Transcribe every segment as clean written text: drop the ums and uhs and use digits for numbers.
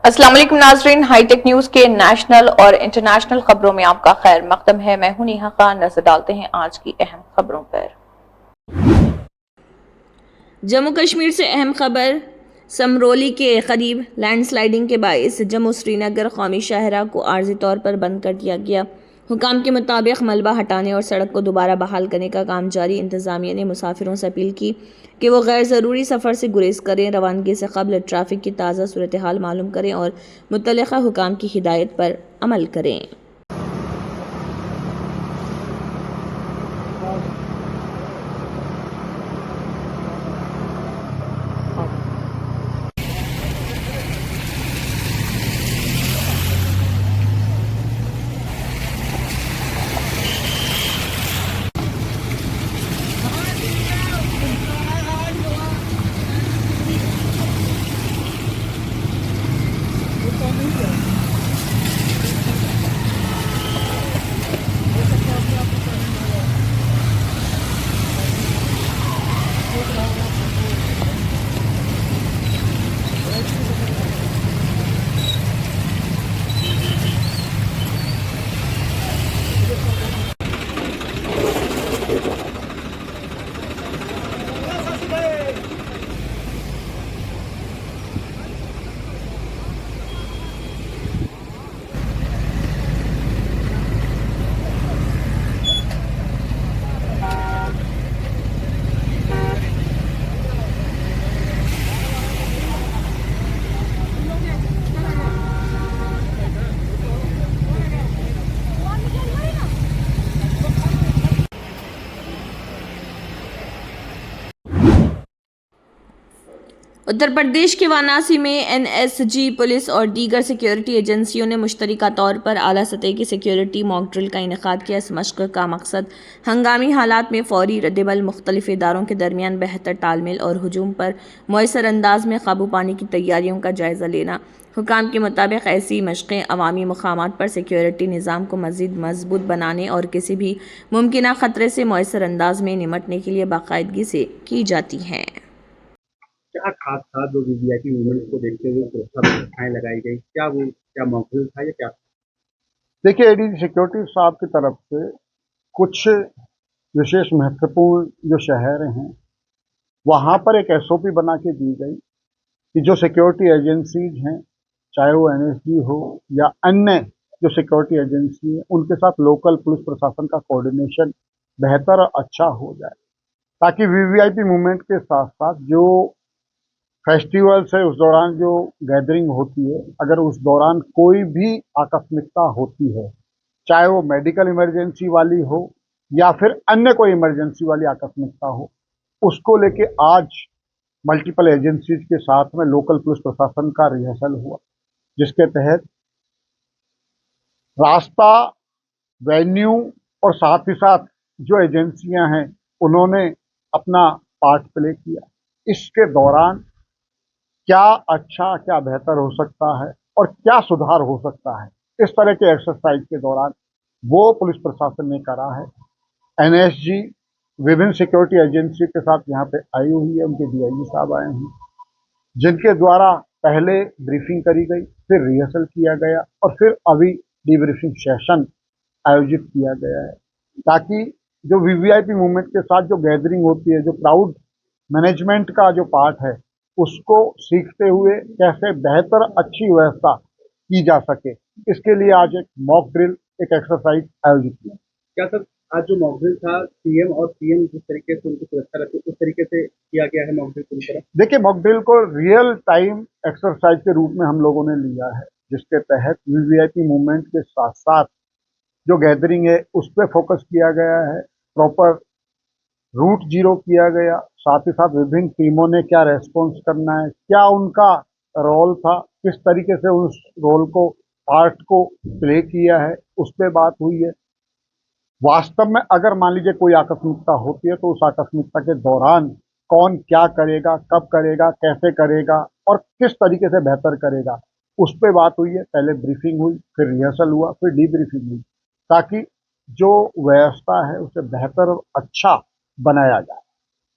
अस्सलाम वालेकुम नाजरीन, हाईटेक न्यूज के नेशनल और इंटरनेशनल खबरों में आपका खैर मकदम है। मैं हूं नेहा खान। नजर डालते हैं आज की अहम खबरों पर। जम्मू कश्मीर से अहम खबर। समरोली के करीब लैंडस्लाइडिंग के बायस जम्मू श्रीनगर कौमी शाहरा को आर्जी तौर पर बंद कर दिया गया। हुकाम के मुताबिक मलबा हटाने और सड़क को दोबारा बहाल करने का काम जारी। इंतजामिया ने मुसाफिरों से अपील की कि वो गैर ज़रूरी सफ़र से गुरेज करें, रवानगी से कबल ट्रैफिक की ताज़ा सूरत हाल मालूम करें और मुतल्लिक़ा हुकाम की हिदायत पर अमल करें। उत्तर प्रदेश के वाराणसी में एनएसजी पुलिस और दीगर सिक्योरिटी एजेंसियों ने मुश्तरका तौर पर आला सतह की सिक्योरिटी मॉक ड्रिल का इनेकाद किया। इस मशक़ का मकसद हंगामी हालात में फौरी रद्दअमल, मुख्तलिफ इदारों के दरमियान बेहतर तालमेल और हुजूम पर मुयसर अंदाज में काबू पाने की तैयारियों का जायज़ा लेना। हुकाम के मुताबिक ऐसी मशक़ें अवामी मकामात पर सिक्योरिटी निज़ाम को मज़ीद मजबूत बनाने और किसी भी मुमकिना ख़तरे से मुयसर अंदाज में निमटने के लिए बाकायदगी से की जाती हैं। क्या खास था जो वीवीआईपी मूवमेंट को देखते हुए सुरक्षा व्यवस्थाएं लगाई गई? क्या मॉकड्रिल था या क्या था? देखिए, एडीजी सिक्योरिटी साहब की तरफ से कुछ विशेष महत्वपूर्ण जो शहर हैं वहाँ पर एक एसओपी बना के दी गई कि जो सिक्योरिटी एजेंसीज हैं, चाहे वो एनएसजी हो या अन्य जो सिक्योरिटी एजेंसी है, उनके साथ लोकल पुलिस प्रशासन का कोऑर्डिनेशन बेहतर और अच्छा हो जाए, ताकि वीवीआईपी मूवमेंट के साथ साथ जो फेस्टिवल्स है उस दौरान जो गैदरिंग होती है, अगर उस दौरान कोई भी आकस्मिकता होती है, चाहे वो मेडिकल इमरजेंसी वाली हो या फिर अन्य कोई इमरजेंसी वाली आकस्मिकता हो, उसको लेके आज मल्टीपल एजेंसीज के साथ में लोकल पुलिस प्रशासन का रिहर्सल हुआ, जिसके तहत रास्ता, वेन्यू और साथ ही साथ जो एजेंसियां हैं उन्होंने अपना पार्ट प्ले किया। इसके दौरान क्या अच्छा, क्या बेहतर हो सकता है और क्या सुधार हो सकता है, इस तरह के एक्सरसाइज के दौरान वो पुलिस प्रशासन ने करा है। एनएसजी विभिन्न सिक्योरिटी एजेंसी के साथ यहाँ पे आई हुई है, उनके डीआईजी साहब आए हैं, जिनके द्वारा पहले ब्रीफिंग करी गई, फिर रिहर्सल किया गया और फिर अभी डीब्रीफिंग सेशन आयोजित किया गया है, ताकि जो वीवीआईपी मूवमेंट के साथ जो गैदरिंग होती है, जो क्राउड मैनेजमेंट का जो पार्ट है, उसको सीखते हुए कैसे बेहतर अच्छी व्यवस्था की जा सके, इसके लिए आज एक मॉक ड्रिल, एक एक्सरसाइज आयोजित की। क्या सर, आज जो मॉक ड्रिल था, सीएम और पीएम जिस तरीके से उनकी सुरक्षा रहती है उस तरीके से किया गया है मॉक ड्रिल पूरी तरह? देखिए, मॉक ड्रिल को रियल टाइम एक्सरसाइज के रूप में हम लोगों ने लिया है, जिसके तहत वीवीआईपी मूवमेंट के साथ साथ जो गैदरिंग है उस पर फोकस किया गया है, प्रॉपर रूट जीरो किया गया, साथ ही साथ विभिन्न टीमों ने क्या रेस्पॉन्स करना है, क्या उनका रोल था, किस तरीके से उस रोल को, पार्ट को प्ले किया है, उस पर बात हुई है। वास्तव में अगर मान लीजिए कोई आकस्मिकता होती है तो उस आकस्मिकता के दौरान कौन क्या करेगा, कब करेगा, कैसे करेगा और किस तरीके से बेहतर करेगा, उस पर बात हुई है। पहले ब्रीफिंग हुई, फिर रिहर्सल हुआ, फिर डीब्रीफिंग हुई, ताकि जो व्यवस्था है उसे बेहतर और अच्छा बनाया जाए।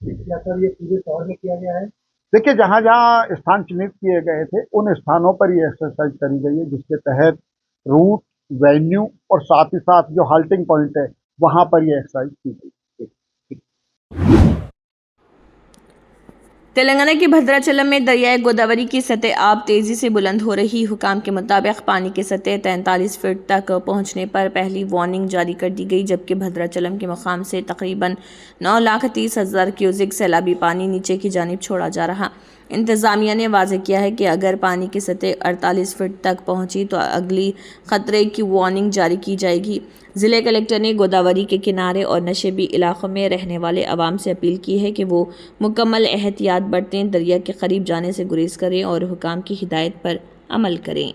क्या सर ये पूरे शहर में किया गया है? देखिए, जहाँ जहाँ स्थान चिन्हित किए गए थे उन स्थानों पर ये एक्सरसाइज करी गई है, जिसके तहत रूट, वेन्यू और साथ ही साथ जो हाल्टिंग पॉइंट है वहाँ पर ये एक्सरसाइज की गई। तेलंगाना के भद्राचलम में दरियाए गोदावरी की सतह अब तेजी से बुलंद हो रही। हुकाम के मुताबिक पानी की सतह 43 फीट तक पहुंचने पर पहली वार्निंग जारी कर दी गई, जबकि भद्राचलम के मुकाम से तकरीबन 9,30,000 क्यूसेक सैलाबी पानी नीचे की जानिब छोड़ा जा रहा। इंतज़ामिया ने वाज़ेह किया है कि अगर पानी की सतह 48 फीट तक पहुंची तो अगली खतरे की वार्निंग जारी की जाएगी। ज़िले कलेक्टर ने गोदावरी के किनारे और नशेबी इलाकों में रहने वाले अवाम से अपील की है कि वो मुकम्मल एहतियात बरतें, दरिया के करीब जाने से गुरेज करें और हुकाम की हिदायत पर अमल करें।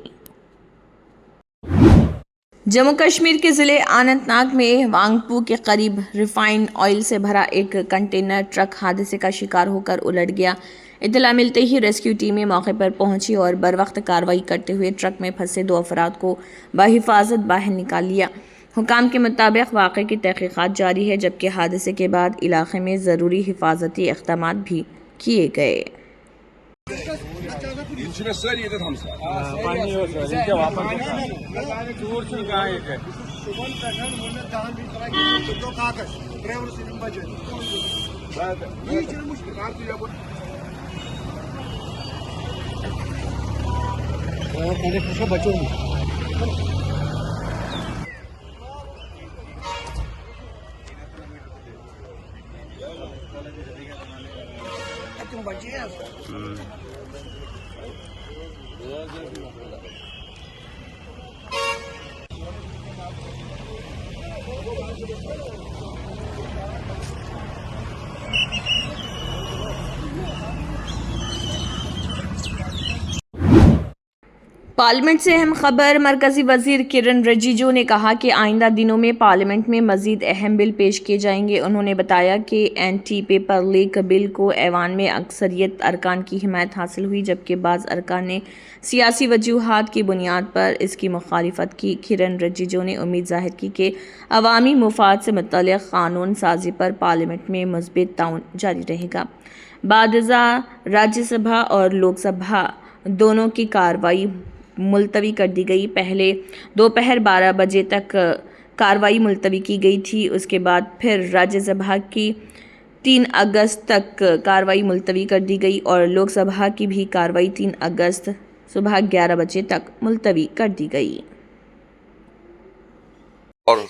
जम्मू कश्मीर के ज़िले अनंतनाग में वांगपू के करीब रिफाइंड ऑयल से भरा एक कंटेनर ट्रक हादसे का शिकार होकर उलट गया। इत्तला मिलते ही रेस्क्यू टीमें मौके पर पहुंची और बर वक्त कार्रवाई करते हुए ट्रक में फंसे 2 अफराद को बहिफाजत बाहर निकाल लिया। हुकाम के मुताबिक वाक़े की तहक़ीक़ात जारी है, जबकि हादसे के बाद इलाके में ज़रूरी हिफाजती इक़दामात भी किए गए। पार्लियामेंट से अहम खबर। मरकजी वजीर किरण रिजिजू ने कहा कि आइंदा दिनों में पार्लियामेंट में मजीद अहम बिल पेश किए जाएंगे। उन्होंने बताया कि एंटी पेपर लीक बिल को ऐवान में अक्सरियत अरकान की हिमायत हासिल हुई, जबकि बाज़ अरकान ने सियासी वजूहात की बुनियाद पर इसकी मुखालिफत की। किरण रिजिजू ने उम्मीद जाहिर की कि अवामी मुफाद से मुतल्लिक़ कानून साजी पर पार्लियामेंट में मुस्बित ताउन जारी रहेगा। बादजा राज्यसभा और लोकसभा दोनों की कार्रवाई मुलतवी कर दी गई। पहले दोपहर 12 बजे तक कार्रवाई मुलतवी की गई थी, उसके बाद फिर राज्यसभा की 3 अगस्त तक कार्रवाई मुलतवी कर दी गई और लोकसभा की भी कार्रवाई 3 अगस्त सुबह 11 बजे तक मुलतवी कर दी गई। और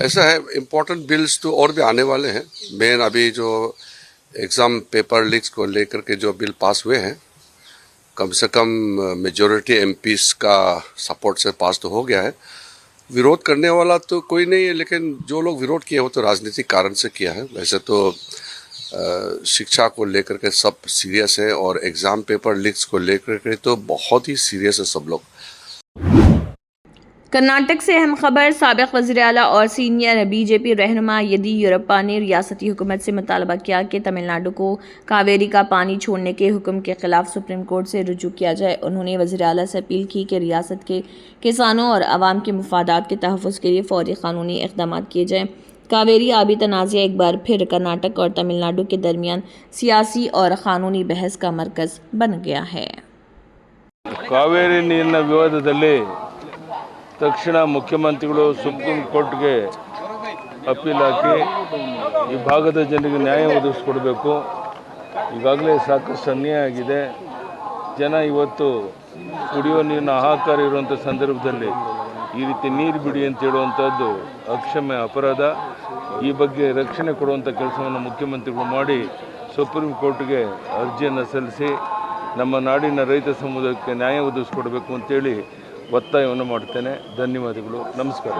ऐसा है, इम्पोर्टेंट बिल्स तो और भी आने वाले हैं। मेन अभी जो एग्ज़ाम पेपर लीक्स को लेकर के जो बिल पास हुए हैं, कम से कम मेजॉरिटी एमपीस का सपोर्ट से पास तो हो गया है। विरोध करने वाला तो कोई नहीं है, लेकिन जो लोग विरोध किए वो तो राजनीतिक कारण से किया है। वैसे तो शिक्षा को लेकर के सब सीरियस है और एग्ज़ाम पेपर लीक्स को लेकर के तो बहुत ही सीरियस है सब लोग। कर्नाटक से अहम खबर। साबिक़ वज़ीर आला और सीनियर बीजेपी रहनुमा येदियुरप्पा ने रियासती हुकूमत से मुतालबा किया कि तमिलनाडु को कावेरी का पानी छोड़ने के हुक्म के खिलाफ सुप्रीम कोर्ट से रुजू किया जाए। उन्होंने वज़ीर आला से अपील की कि रियासत के किसानों और आवाम के मफादात के तहफ़्फ़ुज़ के लिए फ़ौरी क़ानूनी इक़दाम किए जाएँ। कावेरी आबी तनाज़ा एक बार फिर कर्नाटक और तमिलनाडु के दरमियान सियासी और क़ानूनी बहस का मरकज़ बन गया है। ಕಾವೇರಿ ನೀರಿನ ವಿವಾದದಲ್ಲಿ ತಕ್ಷಣ ಮುಖ್ಯಮಂತ್ರಿಗಳು ಸುಪ್ರೀಂ ಕೋರ್ಟ್ಗೆ ಅಪೀಲ್ ಹಾಕಿ ಈ ಭಾಗದ ಜನರಿಗೆ ನ್ಯಾಯ ಒದಗಿಸ್ಕೊಡ್ಬೇಕು. ಈಗಾಗಲೇ ಸಾಕಷ್ಟು ಅನ್ಯಾಯ ಆಗಿದೆ. ಜನ ಇವತ್ತು ಕುಡಿಯೋ ನೀರಿನ ಹಾಹಾಕಾರ ಇರುವಂಥ ಸಂದರ್ಭದಲ್ಲಿ ಈ ರೀತಿ ನೀರು ಬಿಡಿ ಅಂತ ಹೇಳುವಂಥದ್ದು ಅಕ್ಷಮ್ಯ ಅಪರಾಧ. ಈ ಬಗ್ಗೆ ರಕ್ಷಣೆ ಕೊಡುವಂಥ ಕೆಲಸವನ್ನು ಮುಖ್ಯಮಂತ್ರಿಗಳು ಮಾಡಿ ಸುಪ್ರೀಂ ಕೋರ್ಟ್ಗೆ ಅರ್ಜಿಯನ್ನು ಸಲ್ಲಿಸಿ ನಮ್ಮ ನಾಡಿನ ರೈತ ಸಮುದಾಯಕ್ಕೆ ನ್ಯಾಯ ಒದಗಿಸ್ಕೊಡ್ಬೇಕು ಅಂತೇಳಿ ಒತ್ತಾಯವನ್ನು ಮಾಡ್ತೇನೆ. ಧನ್ಯವಾದಗಳು. ನಮಸ್ಕಾರ.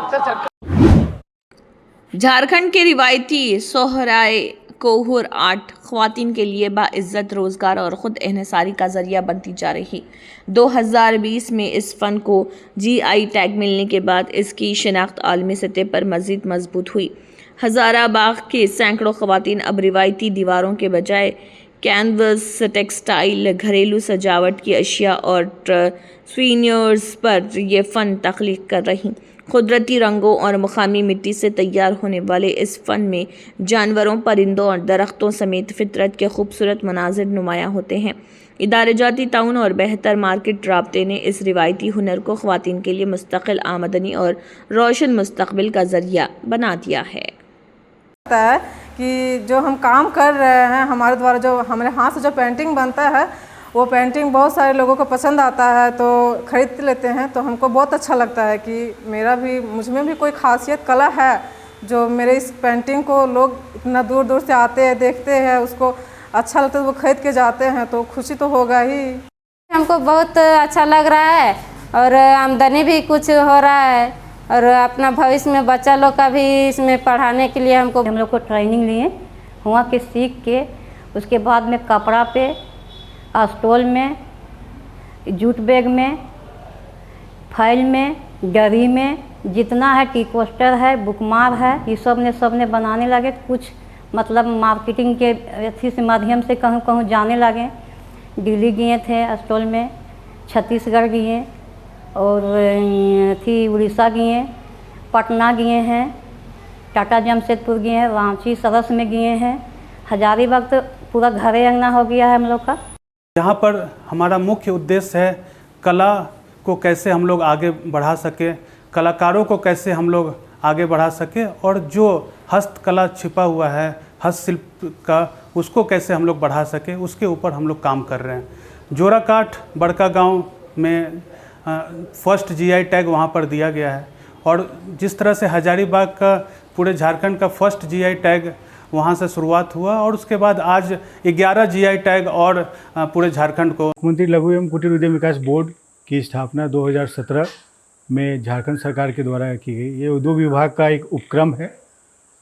झारखंड के रिवायती सोहराय कोहर आर्ट ख्वातीन के लिए बाइज्जत रोज़गार और ख़ुद एहसारी का ज़रिया बनती जा रही। 2020 में इस फ़न को GI टैग मिलने के बाद इसकी शिनाख्त आलमी सतह पर मज़ीद मजबूत हुई। हज़ारा बाग के सैकड़ों ख़वातीन अब रिवायती दीवारों के बजाय कैनवस, टेक्सटाइल, घरेलू सजावट की अशिया और स्वीनियर्स पर ये फ़न तख्लीक कर रही। कुदरती रंगों और मुकामी मिट्टी से तैयार होने वाले इस फ़न में जानवरों, परिंदों और दरख्तों समेत फितरत के खूबसूरत मनाजिर नुमायाँ होते हैं। इदारे जाती ताउन और बेहतर मार्केट राब्ते ने इस रिवायती हुनर को ख़वातीन के लिए मुस्तकिल आमदनी और रोशन मुस्तकबिल का ज़रिया बना दिया है कि जो हम काम कर रहे हैं, हमारे द्वारा जो हमारे हाथ से जो पेंटिंग बनता है, वो पेंटिंग बहुत सारे लोगों को पसंद आता है तो ख़रीद लेते हैं। तो हमको बहुत अच्छा लगता है कि मुझ में भी कोई खासियत कला है जो मेरे इस पेंटिंग को लोग इतना दूर दूर से आते हैं, देखते हैं, उसको अच्छा लगता है, वो ख़रीद के जाते हैं तो खुशी तो होगा ही। हमको बहुत अच्छा लग रहा है और आमदनी भी कुछ हो रहा है और अपना भविष्य में बच्चा लोग का भी इसमें पढ़ाने के लिए हम लोग को ट्रेनिंग लिए हुआ कि सीख के उसके बाद में कपड़ा पे, स्टॉल में, जूट बैग में, फाइल में, डरी में, जितना है टी कोस्टर है, बुकमार है, ये सब ने बनाने लगे। कुछ मतलब मार्केटिंग के अथी से माध्यम से कहूँ कहूँ जाने लगे। दिल्ली गए थे स्टॉल में, छत्तीसगढ़ गए और थी उड़ीसा गए, पटना गए हैं, टाटा जमशेदपुर गए हैं, रांची सरस में गए हैं, हजारीबाग तो पूरा घरे अंगना हो गया है हम लोग का। यहाँ पर हमारा मुख्य उद्देश्य है कला को कैसे हम लोग आगे बढ़ा सकें, कलाकारों को कैसे हम लोग आगे बढ़ा सकें और जो हस्तकला छिपा हुआ है, हस्तशिल्प का, उसको कैसे हम लोग बढ़ा सकें, उसके ऊपर हम लोग काम कर रहे हैं। जोराकाठ बड़का गांव में फर्स्ट जीआई टैग वहाँ पर दिया गया है और जिस तरह से हजारीबाग का पूरे झारखंड का फर्स्ट जीआई टैग वहाँ से शुरुआत हुआ और उसके बाद आज 11 जीआई टैग और पूरे झारखंड को। मुख्यमंत्री लघु एवं कुटीर उद्यम विकास बोर्ड की स्थापना 2017 में झारखंड सरकार के द्वारा की गई। ये उद्योग विभाग का एक उपक्रम है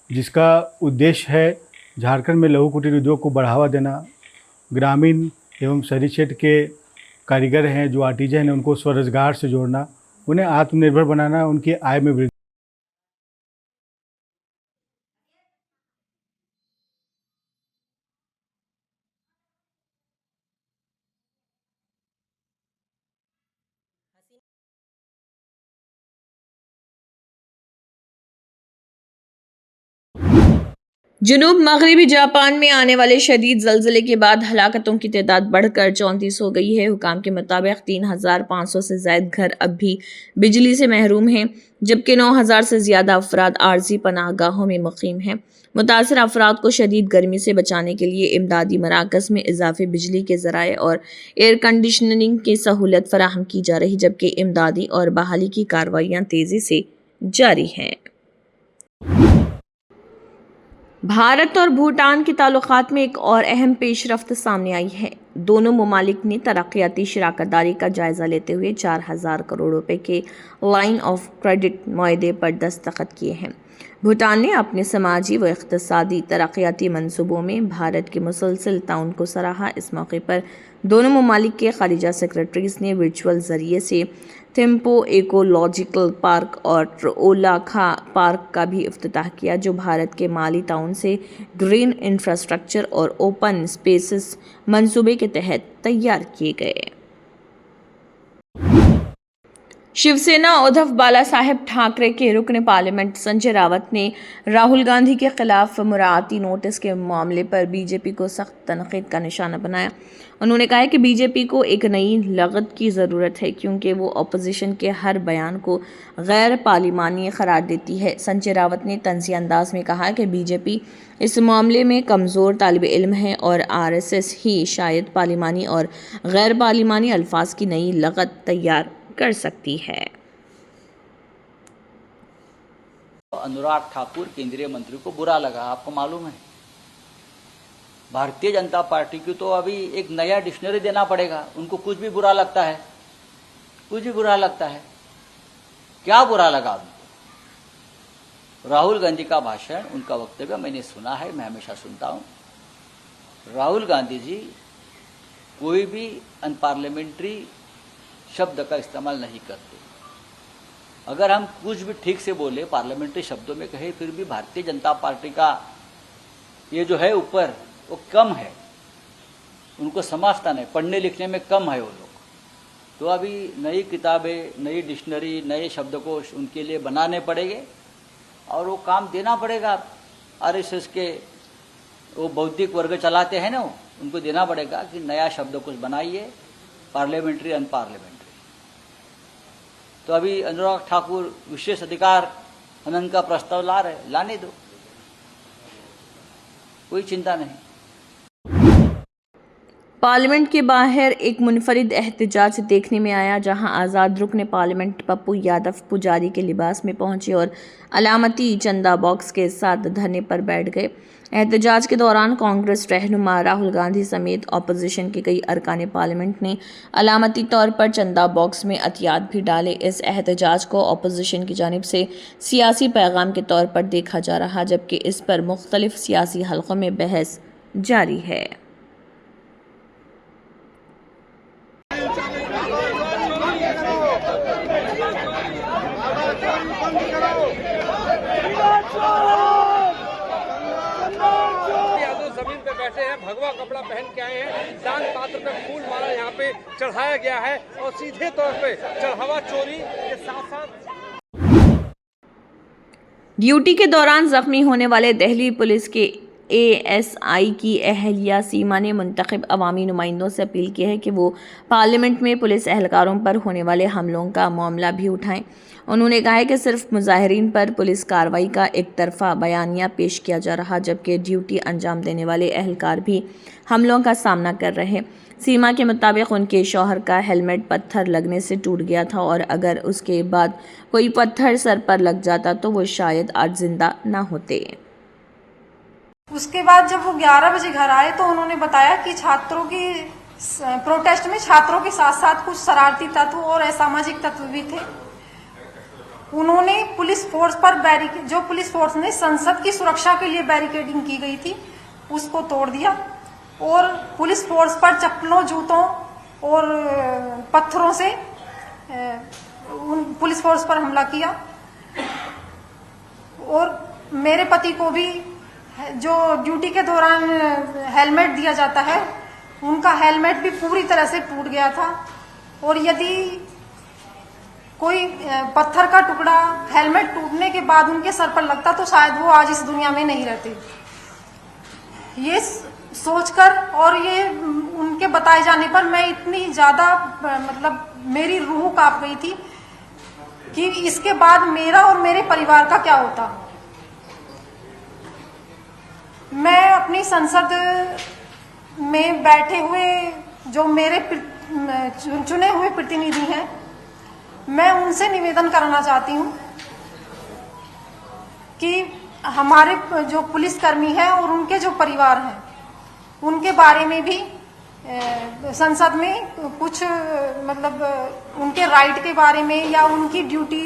जिसका उद्देश्य है झारखंड में लघु कुटीर उद्योग को बढ़ावा देना, ग्रामीण एवं शहरी क्षेत्र के कारीगर हैं जो आर्टिजन हैं उनको स्वरोजगार से जोड़ना, उन्हें आत्मनिर्भर बनाना, उनकी आय में वृद्धि। जुनूब मगरबी जापान में आने वाले शदीद ज़लज़ले के बाद हलाकतों की तादाद बढ़कर 34 हो गई है। हुकाम के मुताबिक 3,500 से ज़ायद घर अब भी बिजली से महरूम हैं, जबकि 9,000 से ज़्यादा अफराद आर्जी पनाहगाहों में मुकीम हैं। मुतासर अफराद को शदीद गर्मी से बचाने के लिए इमदादी मराकज़ में इजाफी बिजली के ज़राए और एयर कंडीशनिंग की सहूलत फराहम की जा रही, जबकि इमदादी और बहाली की कार्रवाइयाँ तेज़ी से जारी हैं। भारत और भूटान के ताल्लुकात में एक और अहम पेशरफ्त सामने आई है। दोनों ममालिक ने तरक्याती शराकतदारी का जायज़ा लेते हुए 4,000 करोड़ रुपए के लाइन ऑफ क्रेडिट मुआहदे पर दस्तखत किए हैं। भूटान ने अपने समाजी व इक़्तिसादी तरक्याती मंसूबों में भारत के मुसलसल ताउन को सराहा। इस मौके पर दोनों ममालिक के खारिजा सेक्रेटरीज़ ने वर्चुअल ज़रिए से थिम्पो इकोलॉजिकल पार्क और ओलाखा पार्क का भी इफ्तिताह किया, जो भारत के माली ताउन से ग्रीन इंफ्रास्ट्रक्चर और ओपन स्पेसेस मंसूबे के तहत तैयार किए गए। शिवसेना उद्धव बाला साहेब ठाकरे के रुकन पार्लियामेंट संजय रावत ने राहुल गांधी के खिलाफ मुराती नोटिस के मामले पर बीजेपी को सख्त तनकीद का निशाना बनाया। उन्होंने कहा कि बीजेपी को एक नई लगत की ज़रूरत है क्योंकि वो अपोजिशन के हर बयान को गैर पार्लिमानी करार देती है। संजय रावत ने तंज़ी अंदाज में कहा कि बीजेपी इस मामले में कमज़ोर तालिब इल्म है और आरएसएस ही शायद पार्लिमानी और गैर पार्लिमानी अल्फाज की नई लगत तैयार कर सकती है। अनुराग ठाकुर केंद्रीय मंत्री को बुरा लगा, आपको मालूम है। भारतीय जनता पार्टी की तो अभी एक नया डिक्शनरी देना पड़ेगा। उनको कुछ भी बुरा लगता है, कुछ भी बुरा लगता है। क्या बुरा लगा उनको? राहुल गांधी का भाषण, उनका वक्तव्य मैंने सुना है, मैं हमेशा सुनता हूं। राहुल गांधी जी कोई भी अनपार्लियामेंट्री शब्द का इस्तेमाल नहीं करते। अगर हम कुछ भी ठीक से बोले, पार्लियामेंट्री शब्दों में कहे, फिर भी भारतीय जनता पार्टी का ये जो है ऊपर वो कम है। उनको समझता नहीं, पढ़ने लिखने में कम है वो लोग। तो अभी नई किताबें, नई डिक्शनरी, नए शब्दकोश उनके लिए बनाने पड़ेंगे और वो काम देना पड़ेगा। आरएसएस के वो बौद्धिक वर्ग चलाते हैं ना, उनको देना पड़ेगा कि नया शब्दकोश बनाइए, पार्लियामेंट्री, अनपार्लियामेंट्री। तो अभी अनुराग ठाकुर विशेष अधिकार हनन का प्रस्ताव ला रहे, लाने दो, कोई चिंता नहीं। पार्लियामेंट के बाहर एक मुनफरिद एहतजाज देखने में आया, जहां आज़ाद रुकन पार्लियामेंट पप्पू यादव पुजारी के लिबास में पहुंचे और अलामती चंदा बॉक्स के साथ धरने पर बैठ गए। एहतजाज के दौरान कांग्रेस रहनुमा राहुल गांधी समेत अपोजिशन के कई अरकान पार्लियामेंट ने अलामती तौर पर चंदा बॉक्स में अतियात भी डाले। इस एहतजाज को अपोजिशन की जानिब से सियासी पैगाम के तौर पर देखा जा रहा, जबकि इस पर मुख्तलिफ सियासी हलकों में बहस जारी है। जमीन पे बैठे हैं, भगवा कपड़ा पहन के आए हैं, दान पात्र पे फूल माला यहाँ पे चढ़ाया गया है और सीधे तौर पे चढ़ावा चोरी के साथ साथ ड्यूटी के दौरान जख्मी होने वाले दिल्ली पुलिस के एएसआई की अहलिया सीमा ने मुंतखब अवामी नुमाइंदों से अपील की है कि वो पार्लियामेंट में पुलिस एहलकारों पर होने वाले हमलों का मामला भी उठाएं। उन्होंने कहा है कि सिर्फ मुजाहिरीन पर पुलिस कार्रवाई का एक तरफा बयानिया पेश किया जा रहा, जबकि ड्यूटी अंजाम देने वाले एहलकार भी हमलों का सामना कर रहे। सीमा के मुताबिक उनके शौहर का हेलमेट पत्थर लगने से टूट गया था और अगर उसके बाद कोई पत्थर सर पर लग जाता तो वो शायद आज जिंदा ना होते। उसके बाद जब वो 11 बजे घर आए तो उन्होंने बताया कि छात्रों की प्रोटेस्ट में छात्रों के साथ साथ कुछ शरारती तत्व और असामाजिक तत्व भी थे। उन्होंने पुलिस फोर्स पर जो पुलिस फोर्स ने संसद की सुरक्षा के लिए बैरिकेडिंग की गई थी उसको तोड़ दिया और पुलिस फोर्स पर चप्पलों, जूतों और पत्थरों से पुलिस फोर्स पर हमला किया। और मेरे पति को भी जो ड्यूटी के दौरान हेलमेट दिया जाता है, उनका हेलमेट भी पूरी तरह से टूट गया था और यदि कोई पत्थर का टुकड़ा हेलमेट टूटने के बाद उनके सर पर लगता तो शायद वो आज इस दुनिया में नहीं रहते। ये सोचकर और ये उनके बताए जाने पर मैं इतनी ज्यादा मेरी रूह कांप गई थी कि इसके बाद मेरा और मेरे परिवार का क्या होता। मैं अपनी संसद में बैठे हुए जो मेरे चुने हुए प्रतिनिधि हैं, मैं उनसे निवेदन करना चाहती हूं कि हमारे जो पुलिसकर्मी हैं और उनके जो परिवार हैं, उनके बारे में भी संसद में कुछ उनके राइट के बारे में या उनकी ड्यूटी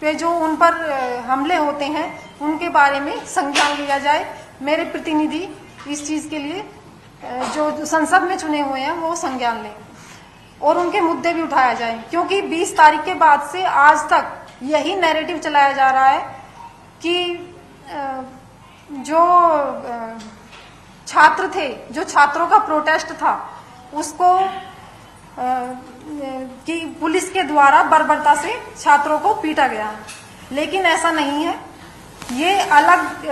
पे जो उन पर हमले होते हैं उनके बारे में संज्ञान लिया जाए। मेरे प्रतिनिधि इस चीज के लिए जो संसद में चुने हुए हैं वो संज्ञान लें और उनके मुद्दे भी उठाया जाए, क्योंकि 20 तारीख के बाद से आज तक यही नैरेटिव चलाया जा रहा है कि जो छात्र थे, जो छात्रों का प्रोटेस्ट था, उसको कि पुलिस के द्वारा बर्बरता से छात्रों को पीटा गया, लेकिन ऐसा नहीं है। ये अलग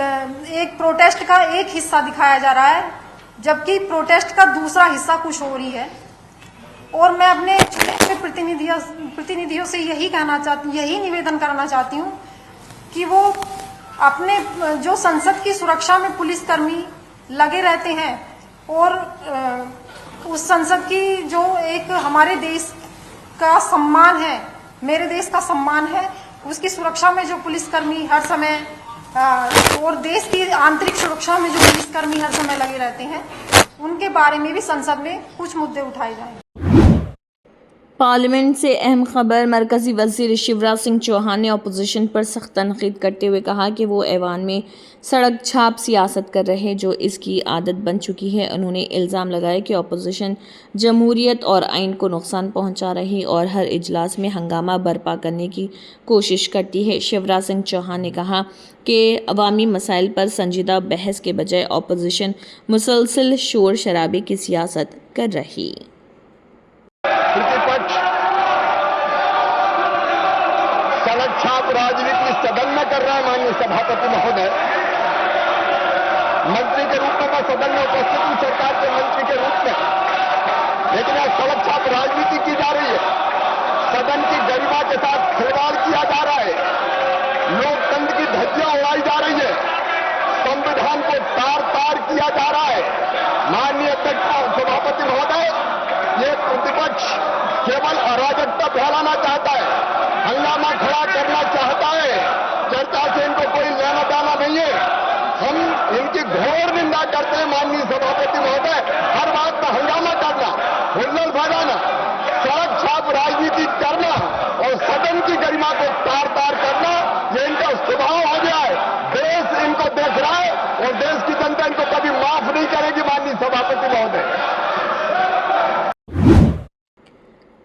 एक प्रोटेस्ट का एक हिस्सा दिखाया जा रहा है, जबकि प्रोटेस्ट का दूसरा हिस्सा कुछ और ही है। और मैं अपने प्रतिनिधियों से यही निवेदन करना चाहती हूँ कि वो अपने जो संसद की सुरक्षा में पुलिसकर्मी लगे रहते हैं और उस संसद की जो एक हमारे देश का सम्मान है, मेरे देश का सम्मान है, उसकी सुरक्षा में जो पुलिसकर्मी हर समय और देश की आंतरिक सुरक्षा में जो पुलिसकर्मी हर समय लगे रहते हैं, उनके बारे में भी संसद में कुछ मुद्दे उठाए जाएं। पार्लियामेंट से अहम खबर। मरकजी वजीर शिवराज सिंह चौहान ने अपोजिशन पर सख्त तनकीद करते हुए कहा कि वो ऐवान में सड़क छाप सियासत कर रहे जो इसकी आदत बन चुकी है। उन्होंने इल्ज़ाम लगाया कि अपोजिशन जमहूरियत और आइन को नुकसान पहुंचा रही और हर इजलास में हंगामा बर्पा करने की कोशिश करती है। शिवराज सिंह चौहान ने कहा कि अवामी मसाइल पर संजीदा बहस के बजाय अपोजिशन मुसलसल शोर शराबे की सियासत कर रही। प्रतिपक्ष सड़क छाप राजनीति सदन में कर रहा है। माननीय सभापति महोदय, मंत्री के रूप में मैं सदन में उपस्थित हूं, सरकार के मंत्री के रूप में, लेकिन आज सड़क छाप राजनीति की जा रही है। सदन की गरिमा के साथ खिलवाड़ किया जा रहा है, लोकतंत्र की धज्जियां उड़ाई जा रही है, संविधान को तार तार किया जा रहा है। माननीय अध्यक्ष सभापति महोदय, ये प्रतिपक्ष केवल अराजकता फैलाना चाहता है, हंगामा खड़ा करना चाहता है। चर्चा से इनको कोई लेना देना नहीं है। हम इनकी घोर निंदा करते हैं। माननीय सभापति महोदय, हर बात में हंगामा करना, हुल्लड़ भगाना, सड़क छाप राजनीति करना और सदन की गरिमा को तार तार करना, ये इनका स्वभाव हो गया है। देश इनको देख रहा है और देश की जनता इनको कभी माफ नहीं करेगी। माननीय सभापति महोदय,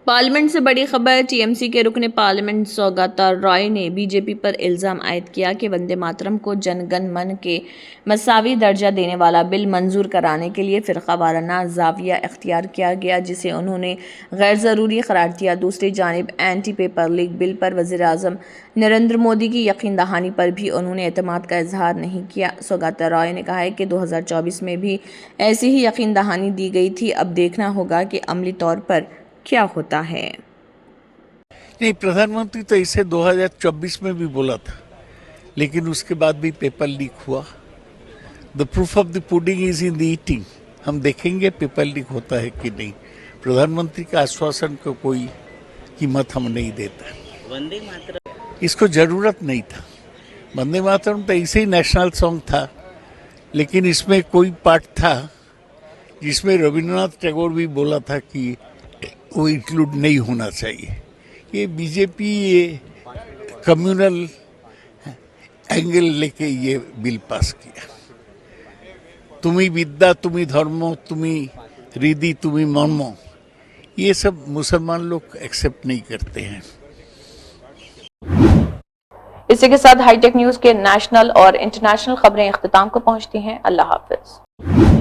पार्लियामेंट से बड़ी खबर। टीएमसी के रुकने पार्लियामेंट सौगाता रॉय ने बीजेपी पर इल्ज़ाम आयद किया कि वंदे मातरम को जनगण मन के मसावी दर्जा देने वाला बिल मंजूर कराने के लिए फ़िरका वाराना ज़ाविया इख्तियार किया गया, जिसे उन्होंने गैर ज़रूरी करार दिया। दूसरी जानिब एंटी पेपर लीक बिल पर वज़ीर आज़म नरेंद्र मोदी की यकीन दहानी पर भी उन्होंने एतमाद का इजहार नहीं किया। सौगाता रॉय ने कहा है कि 2024 में भी ऐसी ही यकीन दहानी दी गई थी। अब देखना होगा कि अमली तौर पर क्या होता है। नहीं, प्रधानमंत्री तो इसे 2024 में भी बोला था, लेकिन उसके बाद भी पेपर लीक हुआ। The proof of the pudding is in the eating. हम देखेंगे पेपर लीक होता है कि नहीं। प्रधानमंत्री का आश्वासन को कोई कीमत हम नहीं देता। वंदे मातरम इसको जरूरत नहीं था। वंदे मातरम तो ऐसे ही नेशनल सॉन्ग था, लेकिन इसमें कोई पार्ट था जिसमें रविन्द्रनाथ टैगोर भी बोला था कि वो इंक्लूड नहीं होना चाहिए। ये बीजेपी ये कम्युनल एंगल लेके ये बिल पास किया। तुम्ही विद्या, तुम्ही धर्म, तुम्ही रिधि, तुम्ही मर्म, ये सब मुसलमान लोग एक्सेप्ट नहीं करते हैं। इसी के साथ हाईटेक न्यूज के नेशनल और इंटरनेशनल खबरें इख्तिताम को पहुंचती हैं। अल्लाह हाफिज।